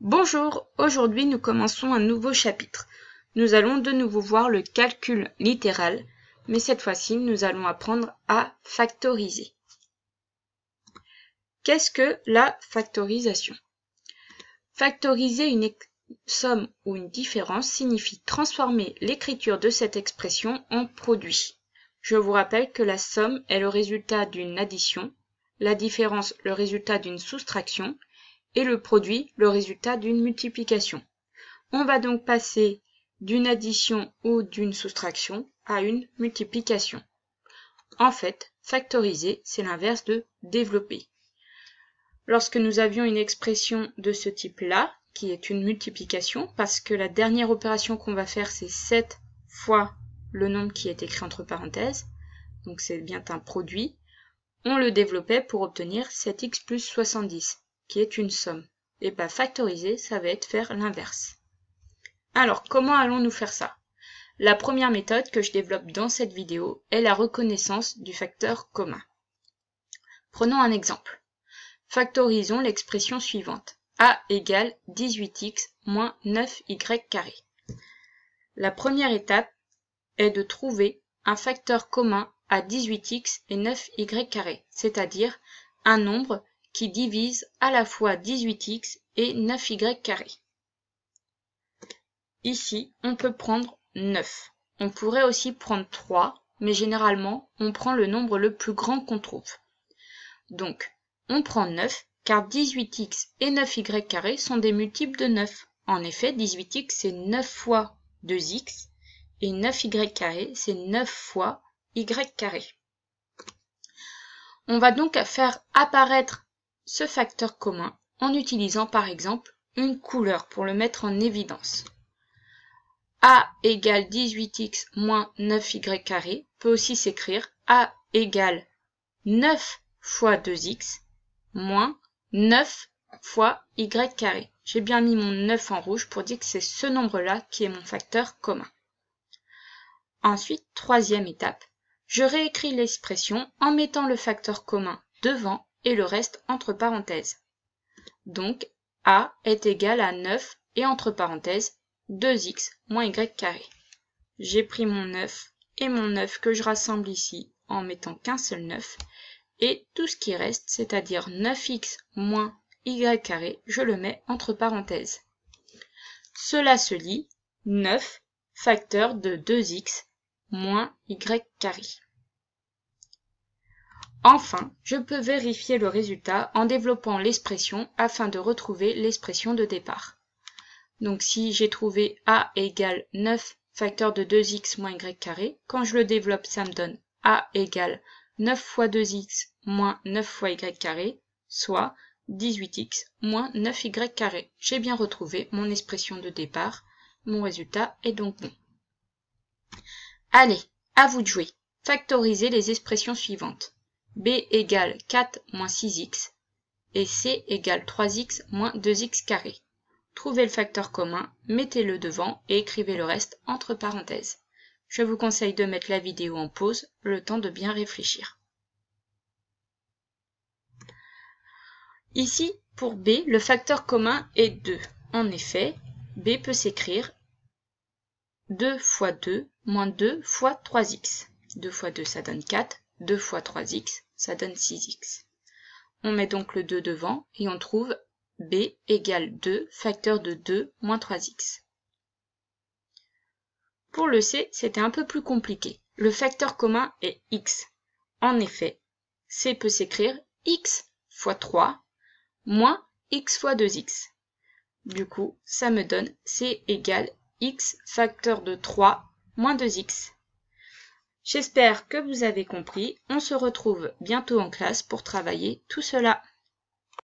Bonjour, aujourd'hui nous commençons un nouveau chapitre. Nous allons de nouveau voir le calcul littéral, mais cette fois-ci nous allons apprendre à factoriser. Qu'est-ce que la factorisation? Factoriser une somme ou une différence signifie transformer l'écriture de cette expression en produit. Je vous rappelle que la somme est le résultat d'une addition, la différence le résultat d'une soustraction, et le produit le résultat d'une multiplication. On va donc passer d'une addition ou d'une soustraction à une multiplication. En fait, factoriser, c'est l'inverse de développer. Lorsque nous avions une expression de ce type-là, qui est une multiplication, parce que la dernière opération qu'on va faire, c'est 7 fois le nombre qui est écrit entre parenthèses, donc c'est bien un produit, on le développait pour obtenir 7x plus 70. Qui est une somme. Et bien factoriser, ça va être faire l'inverse. Alors, comment allons-nous faire ça? La première méthode que je développe dans cette vidéo est la reconnaissance du facteur commun. Prenons un exemple. Factorisons l'expression suivante. A égale 18x moins 9y carré. La première étape est de trouver un facteur commun à 18x et 9y carré, c'est-à-dire un nombre qui divise à la fois 18x et 9y carré. Ici, on peut prendre 9. On pourrait aussi prendre 3, mais généralement, on prend le nombre le plus grand qu'on trouve. Donc, on prend 9, car 18x et 9y carré sont des multiples de 9. En effet, 18x, c'est 9 fois 2x, et 9y carré, c'est 9 fois y carré. On va donc faire apparaître ce facteur commun en utilisant par exemple une couleur pour le mettre en évidence. A égale 18x moins 9y carré peut aussi s'écrire A égale 9 fois 2x moins 9 fois y carré. J'ai bien mis mon 9 en rouge pour dire que c'est ce nombre-là qui est mon facteur commun. Ensuite, troisième étape, je réécris l'expression en mettant le facteur commun devant et le reste entre parenthèses. Donc, A est égal à 9 et entre parenthèses 2x moins y carré. J'ai pris mon 9 et mon 9 que je rassemble ici en mettant qu'un seul 9. Et tout ce qui reste, c'est-à-dire 9x moins y carré, je le mets entre parenthèses. Cela se lit 9 facteur de 2x moins y carré. Enfin, je peux vérifier le résultat en développant l'expression afin de retrouver l'expression de départ. Donc si j'ai trouvé A égale 9 facteur de 2x moins y carré, quand je le développe, ça me donne A égale 9 fois 2x moins 9 fois y carré, soit 18x moins 9y carré. J'ai bien retrouvé mon expression de départ. Mon résultat est donc bon. Allez, à vous de jouer. Factorisez les expressions suivantes. B égale 4 moins 6x et C égale 3x moins 2x carré. Trouvez le facteur commun, mettez-le devant et écrivez le reste entre parenthèses. Je vous conseille de mettre la vidéo en pause, le temps de bien réfléchir. Ici, pour B, le facteur commun est 2. En effet, B peut s'écrire 2 fois 2 moins 2 fois 3x. 2 fois 2, ça donne 4. 2 fois 3x, ça donne 6x. On met donc le 2 devant et on trouve B égale 2 facteur de 2 moins 3x. Pour le C, c'était un peu plus compliqué. Le facteur commun est x. En effet, C peut s'écrire x fois 3 moins x fois 2x. Du coup, ça me donne C égale x facteur de 3 moins 2x. J'espère que vous avez compris. On se retrouve bientôt en classe pour travailler tout cela.